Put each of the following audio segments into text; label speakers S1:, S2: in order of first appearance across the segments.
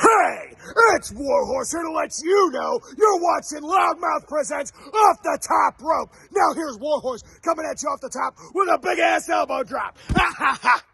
S1: Hey, it's Warhorse here to let you know you're watching Loudmouth Presents Off the Top Rope. Now here's Warhorse coming at you off the top with a big ass elbow drop. Ha ha ha!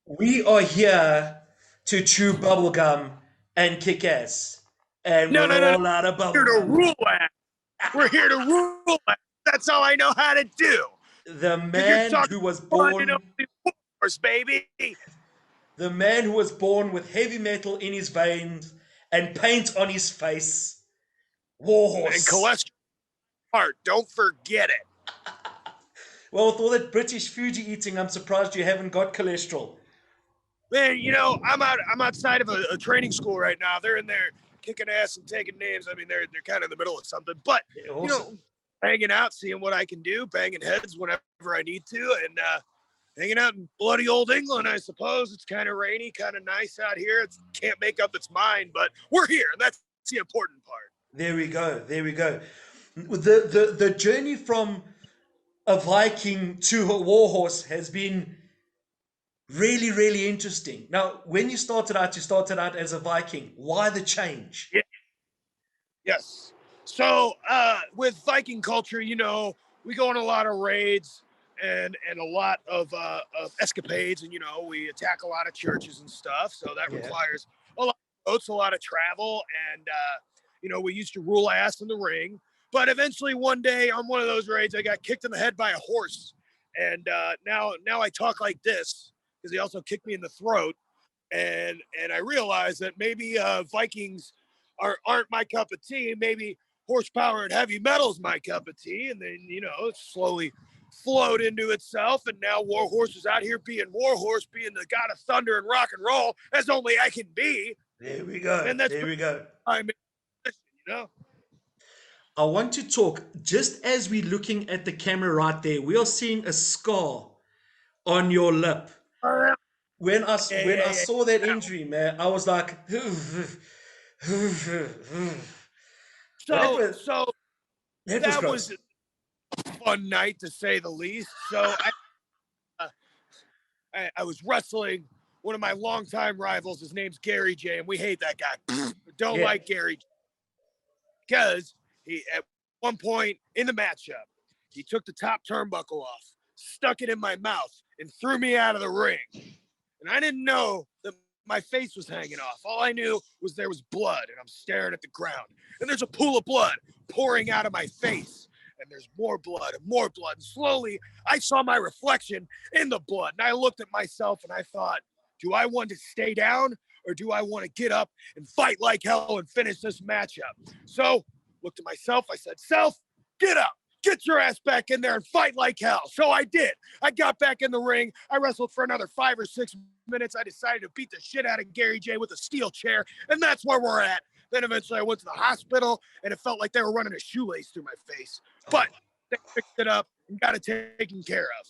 S2: We are here to chew bubblegum and kick ass. And
S1: No,
S2: we're
S1: no, no, no.
S2: all out of
S1: We're here to
S2: bubblegum.
S1: rule ass. We're here to rule ass. That's all I know how to do.
S2: The
S1: Because you're
S2: man
S1: talking
S2: who was
S1: fun and
S2: born
S1: only Warhorse, baby.
S2: the man who was born with heavy metal in his veins and paint on his face.
S1: And
S2: Warhorse.
S1: cholesterol heart. Don't forget it.
S2: Well, with all that British Fuji eating, I'm surprised you haven't got cholesterol.
S1: Man, you know, I'm outside of a training school right now. They're in there kicking ass and taking names. I mean, they're kind of in the middle of something, but
S2: Yeah,
S1: you
S2: awesome.
S1: know, hanging out, seeing what I can do, banging heads whenever I need to, and hanging out in bloody old England. I suppose it's kind of rainy, kind of nice out here. It can't make up its mind, but we're here, and that's the important part.
S2: There we go. There we go. The journey from a Viking to a warhorse has been really, really interesting. Now, when you started out as a Viking. Why the change?
S1: Yeah. Yes. So with Viking culture, you know, we go on a lot of raids and a lot of escapades, and you know, we attack a lot of churches and stuff. So that
S2: Yeah.
S1: requires a lot of boats, a lot of travel, and you know, we used to rule ass in the ring. But eventually, one day on one of those raids, I got kicked in the head by a horse, and now I talk like this because he also kicked me in the throat, and I realized that maybe Vikings aren't my cup of tea. Maybe horsepower and heavy metal's my cup of tea. And then, you know, it slowly flowed into itself. And now Warhorse is out here being Warhorse, being the god of thunder and rock and roll, as only I can be.
S2: There we go.
S1: And that's
S2: There we go.
S1: I'm in, you know.
S2: I want to talk, just as we're looking at the camera right there, we are seeing a scar on your lip. When I
S1: Yeah.
S2: saw that injury, man, I was like, that
S1: So
S2: was
S1: so
S2: that was
S1: that was
S2: gross.
S1: a fun night to say the least. So uh, I was wrestling one of my longtime rivals. His name's Gary J, and we hate that guy. Don't
S2: Yeah.
S1: like Gary because he at one point in the matchup he took the top turnbuckle off, stuck it in my mouth, and threw me out of the ring. And I didn't know that my face was hanging off. All I knew was there was blood, and I'm staring at the ground. And there's a pool of blood pouring out of my face. And there's more blood and more blood. And slowly, I saw my reflection in the blood. And I looked at myself and I thought, do I want to stay down or do I want to get up and fight like hell and finish this matchup? So, looked at myself. I said, Self, get up. Get your ass back in there and fight like hell. So I did. I got back in the ring. I wrestled for another 5 or 6 minutes. I decided to beat the shit out of Gary J with a steel chair. And that's where we're at. Then eventually I went to the hospital and it felt like they were running a shoelace through my face. But they fixed it up and got it taken care of.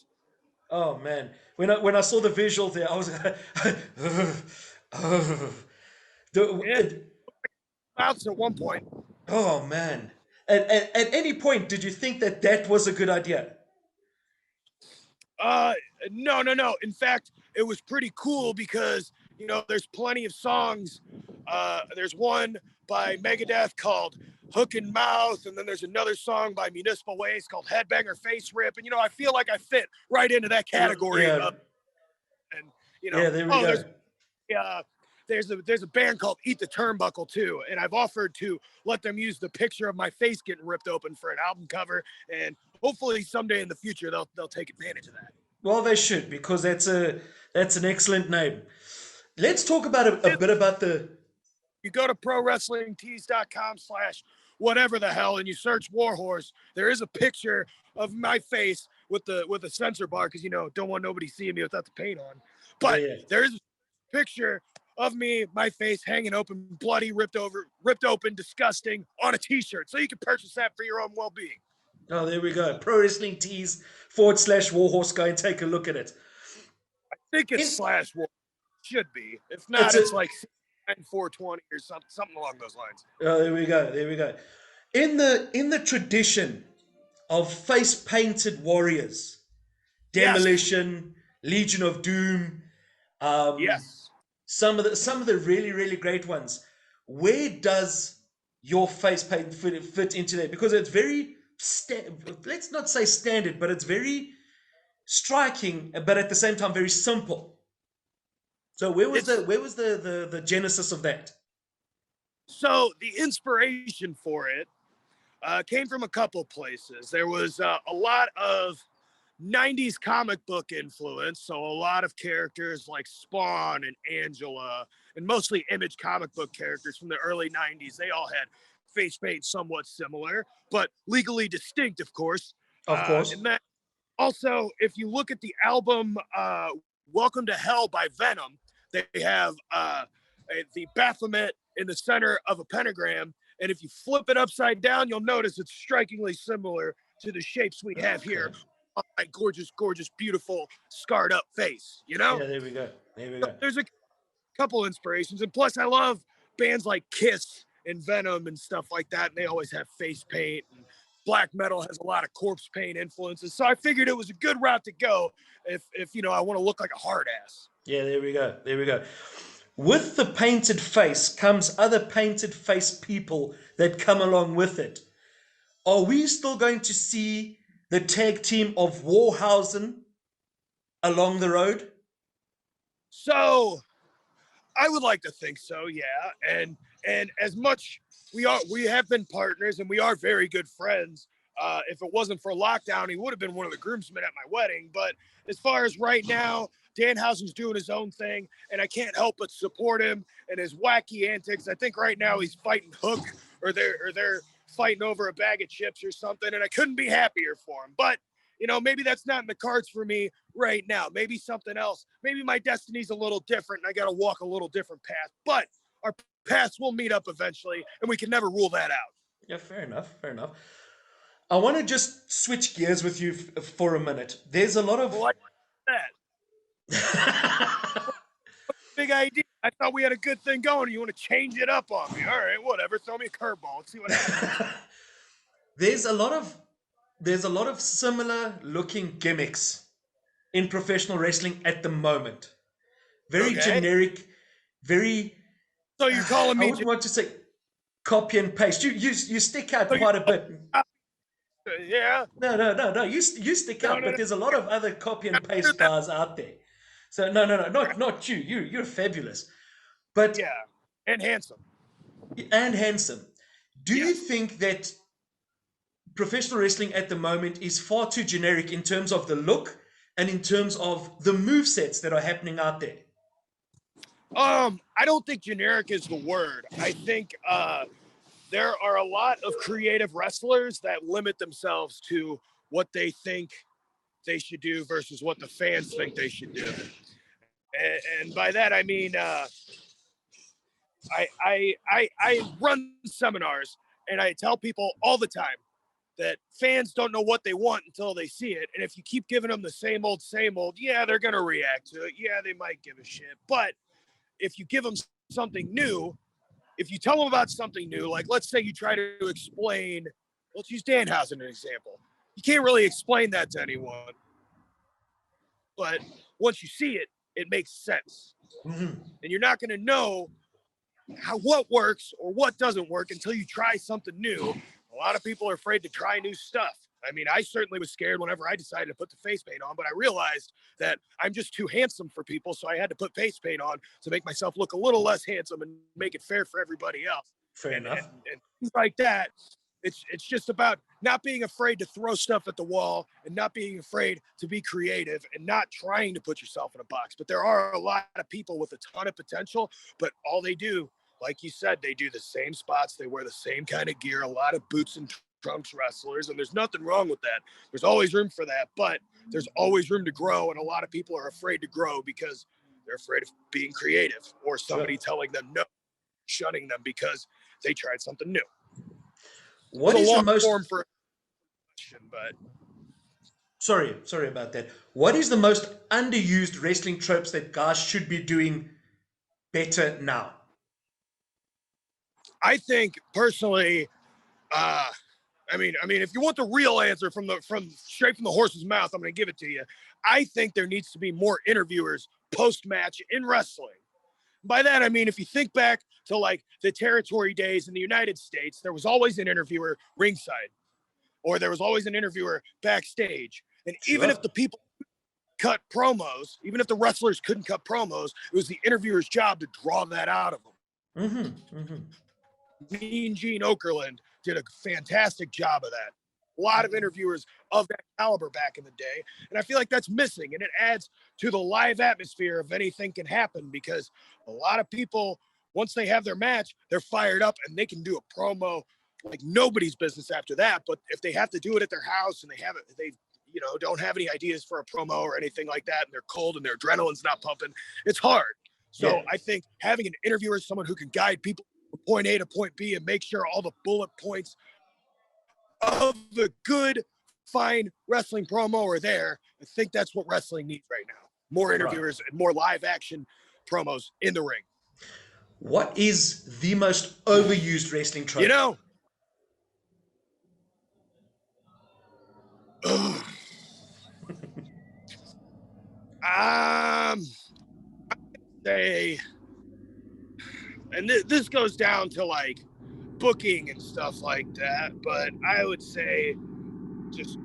S2: Oh man, when I saw the visual there, I was
S1: Yeah,
S2: the,
S1: mouths at one point.
S2: oh man. At any point, did you think that that was a good idea?
S1: Uh, no, no, no. In fact, it was pretty cool because you know there's plenty of songs. There's one by Megadeth called "Hook and Mouth," and then there's another song by Municipal Waste called "Headbanger Face Rip." And you know, I feel like I fit right into that category.
S2: Yeah,
S1: And you know,
S2: yeah. There we
S1: oh,
S2: go.
S1: uh, there's a band called Eat the Turnbuckle too, and I've offered to let them use the picture of my face getting ripped open for an album cover, and hopefully someday in the future they'll take advantage of that.
S2: Well, they should because that's an excellent name. Let's talk about a bit about the.
S1: You go to prowrestlingtees.com/ whatever the hell and you search Warhorse, there is a picture of my face with the censor bar because you know don't want nobody seeing me without the paint on.
S2: Yeah,
S1: But
S2: yeah.
S1: there is a picture of me, my face hanging open, bloody, ripped open, disgusting on a t-shirt. So you can purchase that for your own well-being.
S2: Oh, there we go. Pro Wrestling Tees / Warhorse. Go and take a look at it.
S1: I think it's
S2: In,
S1: slash war. Should be. If not,
S2: it's a
S1: it's like 420 or something along those lines.
S2: Oh, there we go. There we go. In the tradition of face painted warriors,
S1: Yes.
S2: Demolition, Legion of Doom, um,
S1: Yes.
S2: some of the really really great ones. Where does your face paint fit into that? Because it's very let's not say standard, but it's very striking, but at the same time very simple. So where was the
S1: It's
S2: where was the genesis of that?
S1: so the inspiration for it came from a couple places. There was a lot of 90s comic book influence. So a lot of characters like Spawn and Angela, and mostly Image comic book characters from the early 90s, they all had face paint somewhat similar, but legally distinct, of course.
S2: Of course.
S1: And then also, if you look at the album Welcome to Hell by Venom, they have the Baphomet in the center of a pentagram. And if you flip it upside down, you'll notice it's strikingly similar to the shapes we have here
S2: Okay.
S1: on my gorgeous, gorgeous, beautiful, scarred up face. You know,
S2: Yeah, there we go. There we go.
S1: there's a couple inspirations. And plus, I love bands like Kiss and Venom and stuff like that. And they always have face paint. And black metal has a lot of corpse paint influences. So I figured it was a good route to go if you know, I want to look like a hard ass.
S2: Yeah, there we go. There we go. With the painted face comes other painted face people that come along with it. Are we still going to see the tag team of Warhausen along the road?
S1: So I would like to think so, yeah. And as much we have been partners and we are very good friends. If it wasn't for lockdown, he would have been one of the groomsmen at my wedding. But as far as right now, Danhausen's doing his own thing, and I can't help but support him and his wacky antics. I think right now he's fighting Hook, or they're fighting over a bag of chips or something, and I couldn't be happier for him. But you know, maybe that's not in the cards for me right now. Maybe something else. Maybe my destiny's a little different and I got to walk a little different path. But our paths will meet up eventually, and we can never rule that out.
S2: Yeah, fair enough. Fair enough. I want to just switch gears with you for a minute. There's a lot of.
S1: Like that. Big idea. I thought we had a good thing going. You want to change it up on me? All right, whatever. Throw me a curveball. Let's see what happens.
S2: there's a lot of there's a lot of similar looking gimmicks in professional wrestling at the moment. Very
S1: Okay.
S2: generic, very
S1: So you're calling
S2: I
S1: me?
S2: wouldn't want to say copy and paste. You stick out
S1: So
S2: quite a bit.
S1: yeah.
S2: No. You stick
S1: No,
S2: out,
S1: no,
S2: but
S1: no.
S2: there's a lot of other copy and paste guys out there. So no, not you. You're fabulous, but
S1: Yeah, and handsome.
S2: and handsome. Do you
S1: Yes.
S2: think that professional wrestling at the moment is far too generic in terms of the look and in terms of the move sets that are happening out there?
S1: I don't think generic is the word. I think there are a lot of creative wrestlers that limit themselves to what they think they should do versus what the fans think they should do. And by that I mean I run seminars and I tell people all the time that fans don't know what they want until they see it. And if you keep giving them the same old, yeah, they're gonna react to it. Yeah, they might give a shit. But if you give them something new, if you tell them about something new, like let's say you try to explain, let's use Danhausen as an example. You can't really explain that to anyone, but once you see it, it makes sense.
S2: Mm-hmm.
S1: And you're not going to know what works or what doesn't work until you try something new. A lot of people are afraid to try new stuff. I mean, I certainly was scared whenever I decided to put the face paint on, but I realized that I'm just too handsome for people, so I had to put face paint on to make myself look a little less handsome and make it fair for everybody else.
S2: Fair enough.
S1: And things like that. It's just about not being afraid to throw stuff at the wall and not being afraid to be creative and not trying to put yourself in a box. But there are a lot of people with a ton of potential, but all they do, like you said, they do the same spots, they wear the same kind of gear, a lot of boots and trunks wrestlers, and there's nothing wrong with that. There's always room for that, but there's always room to grow, and a lot of people are afraid to grow because they're afraid of being creative or somebody telling them no, shunning them because they tried something new.
S2: What
S1: It's
S2: is
S1: a
S2: the
S1: long
S2: most
S1: form for a question, but
S2: sorry about that. What is the most underused wrestling tropes that guys should be doing better now?
S1: I think personally I mean, if you want the real answer from straight from the horse's mouth, I'm going to give it to you. I think there needs to be more interviewers post-match in wrestling. By that, I mean, if you think back to like the territory days in the United States, there was always an interviewer ringside, or there was always an interviewer backstage. And even if the people cut promos, even if the wrestlers couldn't cut promos, it was the interviewer's job to draw that out of them. Mean Gene Okerlund did a fantastic job of that. A lot of interviewers of that caliber back in the day. And I feel like that's missing. And it adds to the live atmosphere of anything can happen, because a lot of people, once they have their match, they're fired up and they can do a promo like nobody's business after that. But if they have to do it at their house and they don't have any ideas for a promo or anything like that, and they're cold and their adrenaline's not pumping, it's hard. So I think having an interviewer, someone who can guide people from point A to point B and make sure all the bullet points of the good, fine wrestling promo are there. I think that's what wrestling needs right now. More interviewers and more live action promos in the ring.
S2: What is the most overused wrestling trope?
S1: I'd say, and this goes down to like booking and stuff like that, but I would say just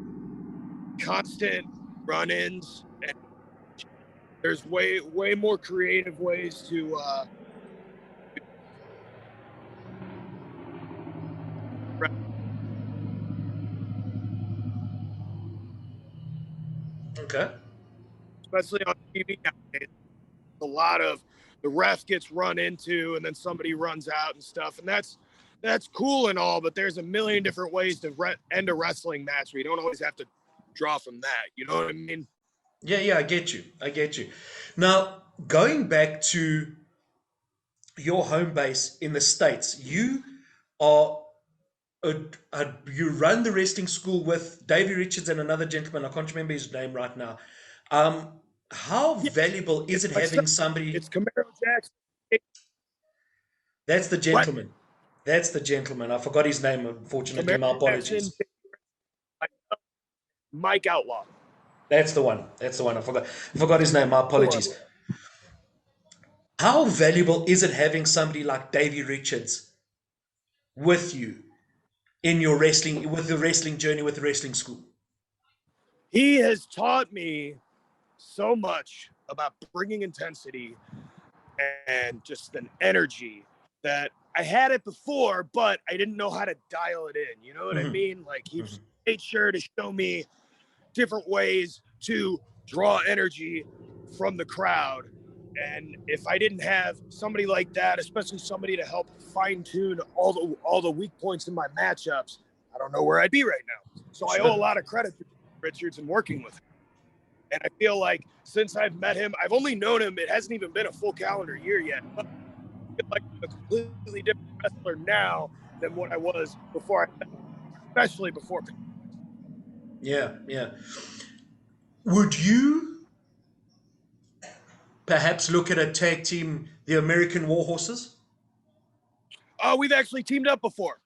S1: constant run-ins, and there's way more creative ways to
S2: okay,
S1: especially on TV nowadays. A lot of the ref gets run into and then somebody runs out and stuff, and that's cool and all, but there's a million different ways to end a wrestling match. We don't always have to draw from that. You know what I mean?
S2: Yeah, I get you. Now, going back to your home base in the States, you are you run the wrestling school with Davey Richards and another gentleman. I can't remember his name right now. How valuable is it having somebody?
S1: It's Camaro Jackson.
S2: That's the gentleman. What? That's the gentleman. I forgot his name, unfortunately. My apologies.
S1: Mike Outlaw.
S2: That's the one. I forgot his name. My apologies. How valuable is it having somebody like Davey Richards with you in your wrestling, with the wrestling journey, with the wrestling school?
S1: He has taught me so much about bringing intensity and just an energy that I had it before, but I didn't know how to dial it in. You know what I mean? Like, he made sure to show me different ways to draw energy from the crowd. And if I didn't have somebody like that, especially somebody to help fine-tune all the weak points in my matchups, I don't know where I'd be right now. So I owe a lot of credit to Richards and working with him. And I feel like since I've met him, I've only known him, it hasn't even been a full calendar year yet. But I feel like I'm a completely different wrestler now than what I was before I met him, especially before.
S2: Yeah. Would you perhaps look at a tag team, the American Warhorses?
S1: We've actually teamed up before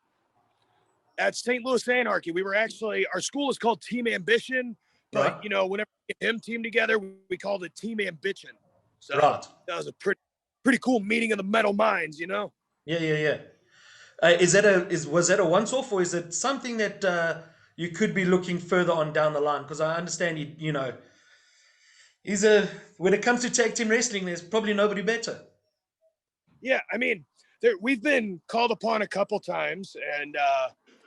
S1: at St. Louis Anarchy. Our school is called Team Ambition, but whenever we get him team together, we called it Team Ambition. So that was a pretty cool meeting of the metal minds, Yeah.
S2: Was that a once-off, or is it something that you could be looking further on down the line? Because I understand when it comes to tag team wrestling, there's probably nobody better.
S1: Yeah, I mean, we've been called upon a couple times, and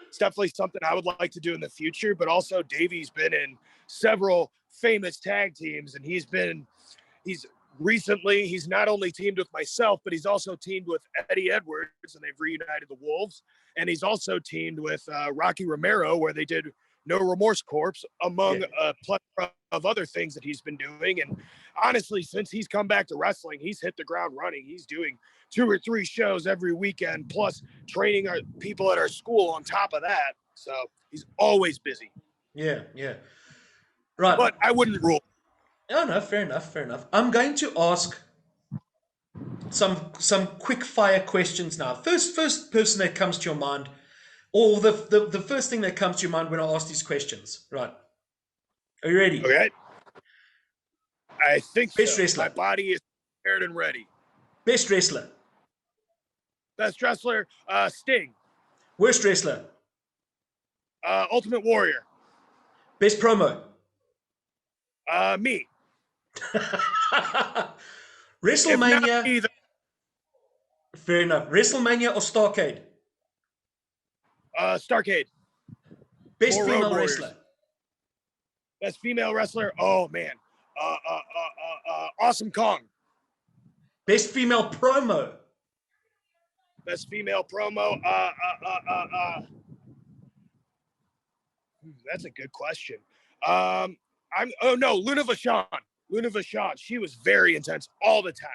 S1: it's definitely something I would like to do in the future. But also, Davey's been in several famous tag teams, and he's not only teamed with myself, but he's also teamed with Eddie Edwards, and they've reunited the Wolves. And he's also teamed with Rocky Romero, where they did No Remorse Corps, among a plethora of other things that he's been doing. And honestly, since he's come back to wrestling, he's hit the ground running. He's doing 2 or 3 shows every weekend, plus training our people at our school on top of that. So he's always busy.
S2: Yeah. Right.
S1: But I wouldn't rule.
S2: Oh, no, fair enough. I'm going to ask some quick fire questions now. First person that comes to your mind, Or the first thing that comes to your mind when I ask these questions. Right. Are you ready?
S1: Okay. I think
S2: Best
S1: so. My
S2: wrestler.
S1: body is prepared and ready.
S2: Best wrestler.
S1: Best wrestler, Sting.
S2: Worst wrestler.
S1: Ultimate Warrior.
S2: Best promo.
S1: Me. If not
S2: WrestleMania.
S1: me, then,
S2: Fair enough. WrestleMania or Starcade?
S1: Starcade
S2: Best
S1: or Road
S2: female
S1: Warriors.
S2: wrestler.
S1: Best female wrestler. Oh man. Awesome Kong.
S2: Best female promo.
S1: Best female promo. That's a good question. Oh no, Luna Vachon. Luna Vachon. She was very intense all the time.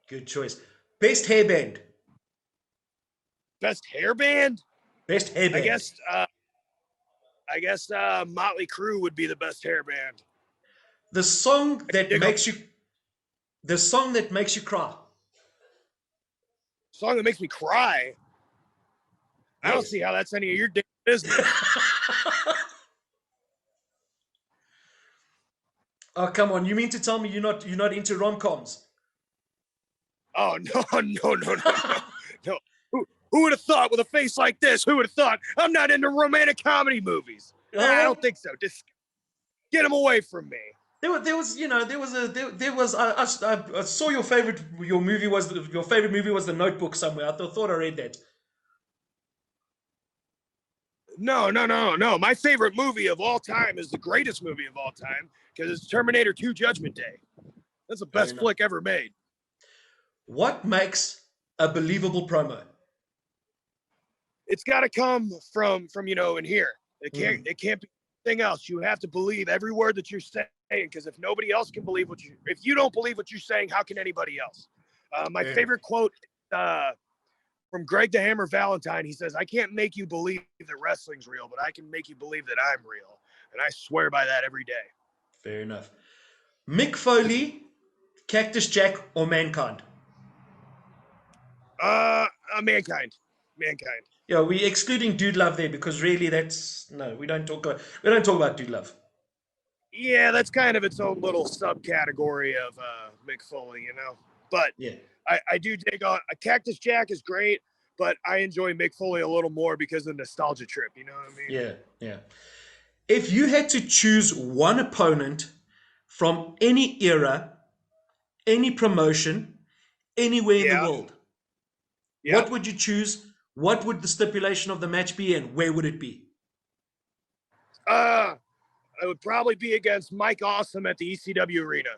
S2: Good choice. Best hairband.
S1: Best hairband.
S2: Best
S1: I
S2: hairband.
S1: guess. Motley Crue would be the best hairband.
S2: The song that
S1: Dig 'em.
S2: makes you. The song that makes you cry.
S1: Song that makes me cry. I don't
S2: Yes.
S1: see how that's any of your damn business.
S2: Oh, come on. You mean to tell me you're not into rom-coms?
S1: Oh no. Who would have thought with a face like this? Who would have thought I'm not into romantic comedy movies? I don't think so. Just get them away from me.
S2: There was I saw your favorite movie was The Notebook somewhere. I thought I read that.
S1: No. My favorite movie of all time is the greatest movie of all time because it's Terminator 2 Judgment Day. That's the best flick ever made.
S2: What makes a believable promo?
S1: It's got to come from in here. It can't be anything else. You have to believe every word that you're saying because if nobody else can believe if you don't believe what you're saying, how can anybody else? My favorite quote from Greg the Hammer Valentine, he says, "I can't make you believe that wrestling's real, but I can make you believe that I'm real." And I swear by that every day.
S2: Fair enough. Mick Foley, Cactus Jack, or Mankind?
S1: Mankind.
S2: Yeah, we're excluding Dude Love there because really we don't talk about Dude Love.
S1: Yeah, that's kind of its own little subcategory of Mick Foley, But
S2: yeah,
S1: I do dig on Cactus Jack is great, but I enjoy Mick Foley a little more because of the nostalgia trip. You know what I mean?
S2: Yeah. If you had to choose one opponent from any era, any promotion, anywhere in the world, what would you choose? What would the stipulation of the match be, and where would it be?
S1: I would probably be against Mike Awesome at the ECW arena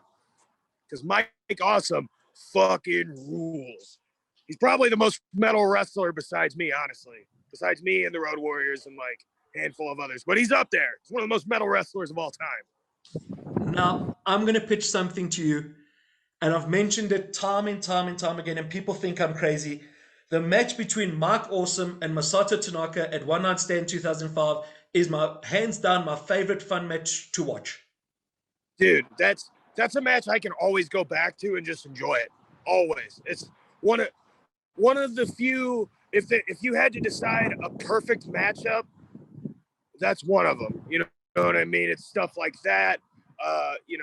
S1: because Mike Awesome fucking rules. He's probably the most metal wrestler besides me, honestly. Besides me and the Road Warriors and like a handful of others. But he's up there. He's one of the most metal wrestlers of all time.
S2: Now, I'm going to pitch something to you, and I've mentioned it time and time again, and people think I'm crazy. The match between Mike Awesome and Masato Tanaka at One Night Stand 2005 is hands down my favorite fun match to watch.
S1: Dude, that's a match I can always go back to and just enjoy it. Always. It's one of the few. If you had to decide a perfect matchup, that's one of them. You know what I mean? It's stuff like that.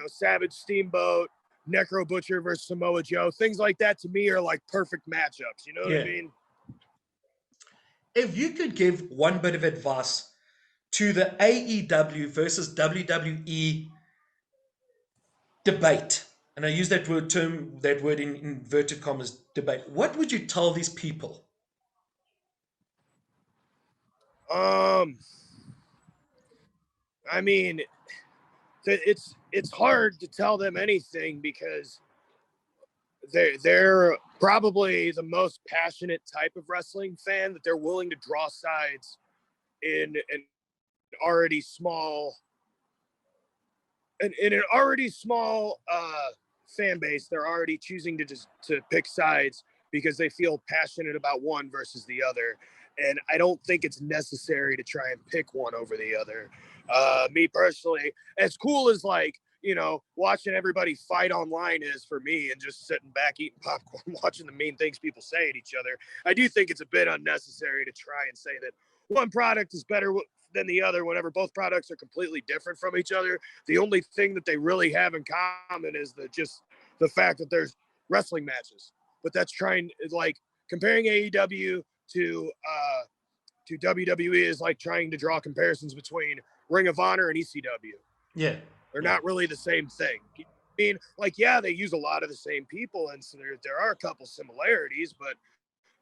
S1: Savage Steamboat, Necro Butcher versus Samoa Joe, things like that to me are like perfect matchups. You know what I mean?
S2: If you could give one bit of advice to the AEW versus WWE debate, and I use that word in inverted commas, debate, what would you tell these people?
S1: I mean, it's hard to tell them anything because they're probably the most passionate type of wrestling fan that they're willing to draw sides in an already small fan base. They're already choosing to pick sides because they feel passionate about one versus the other. And I don't think it's necessary to try and pick one over the other. Me personally, as cool as watching everybody fight online is for me and just sitting back eating popcorn, watching the mean things people say at each other, I do think it's a bit unnecessary to try and say that one product is better than the other whenever both products are completely different from each other. The only thing that they really have in common is just the fact that there's wrestling matches. But that's trying, like, comparing AEW to WWE is like trying to draw comparisons between Ring of Honor and ECW.
S2: Yeah.
S1: They're not really the same thing. I mean, like, yeah, they use a lot of the same people, and so there are a couple similarities, but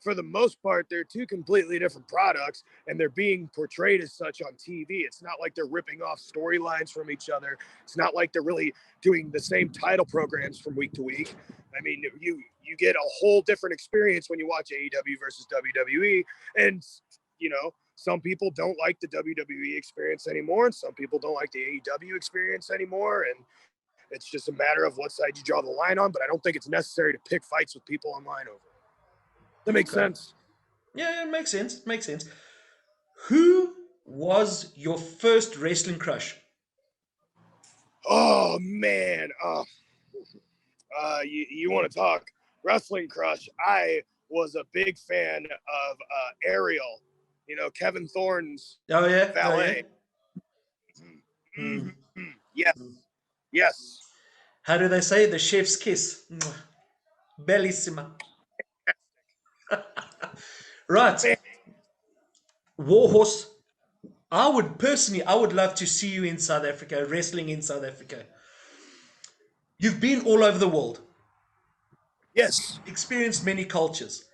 S1: for the most part, they're two completely different products, and they're being portrayed as such on TV. It's not like they're ripping off storylines from each other. It's not like they're really doing the same title programs from week to week. I mean, you get a whole different experience when you watch AEW versus WWE, and some people don't like the WWE experience anymore, and some people don't like the AEW experience anymore, and it's just a matter of what side you draw the line on. But I don't think it's necessary to pick fights with people online over it. That makes sense.
S2: Yeah, it makes sense. It makes sense. Who was your first wrestling crush?
S1: Oh man, you want to talk wrestling crush? I was a big fan of Ariel. Kevin Thorne's valet. Mm-hmm. Yes, yes.
S2: How do they say? The chef's kiss. Bellissima. Right.
S1: Man.
S2: Warhorse. I would love to see you in South Africa, wrestling in South Africa. You've been all over the world.
S1: Yes.
S2: Experienced many cultures.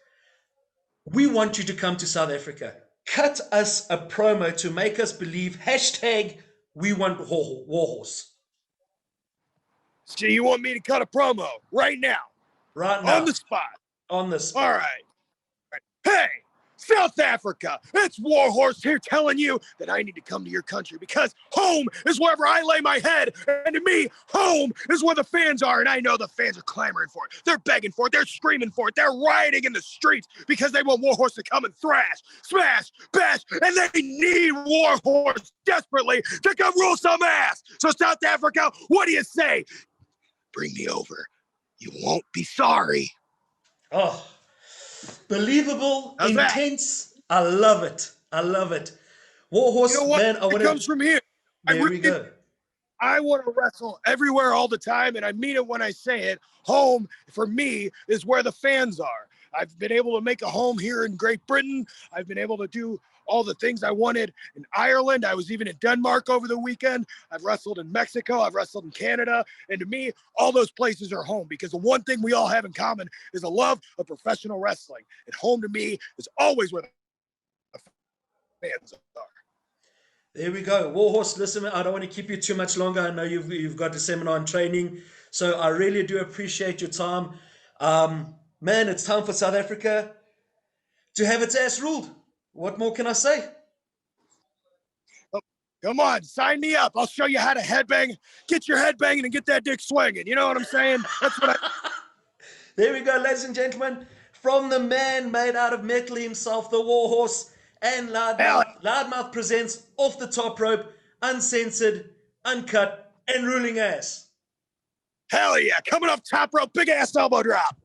S2: We want you to come to South Africa. Cut us a promo to make us believe # we want Warhorse.
S1: So you want me to cut a promo right now?
S2: Right now.
S1: On the spot.
S2: On the spot.
S1: All right. Hey, South Africa, it's Warhorse here telling you that I need to come to your country because home is wherever I lay my head. And to me, home is where the fans are. And I know the fans are clamoring for it. They're begging for it. They're screaming for it. They're rioting in the streets because they want Warhorse to come and thrash, smash, bash. And they need Warhorse desperately to come rule some ass. So South Africa, what do you say? Bring me over. You won't be sorry.
S2: Oh, believable,
S1: How's
S2: intense. That? I love it. I love it. Warhorse, man,
S1: it comes from here.
S2: There we go.
S1: I want to wrestle everywhere all the time, and I mean it when I say it. Home, for me, is where the fans are. I've been able to make a home here in Great Britain. I've been able to do all the things I wanted in Ireland. I was even in Denmark over the weekend. I've wrestled in Mexico. I've wrestled in Canada. And to me, all those places are home because the one thing we all have in common is a love of professional wrestling. And home to me is always where the fans are.
S2: There we go. Warhorse, listen, I don't want to keep you too much longer. I know you've got a seminar and training. So I really do appreciate your time. Man, it's time for South Africa to have its ass ruled. What more can I say?
S1: Oh, come on, sign me up. I'll show you how to headbang. Get your head banging and get that dick swinging. You know what I'm saying? That's what
S2: There we go, ladies and gentlemen. From the man made out of metal himself, the Warhorse, and Loudmouth presents Off the Top Rope, uncensored, uncut, and ruling ass.
S1: Hell yeah. Coming off top rope, big ass elbow drop.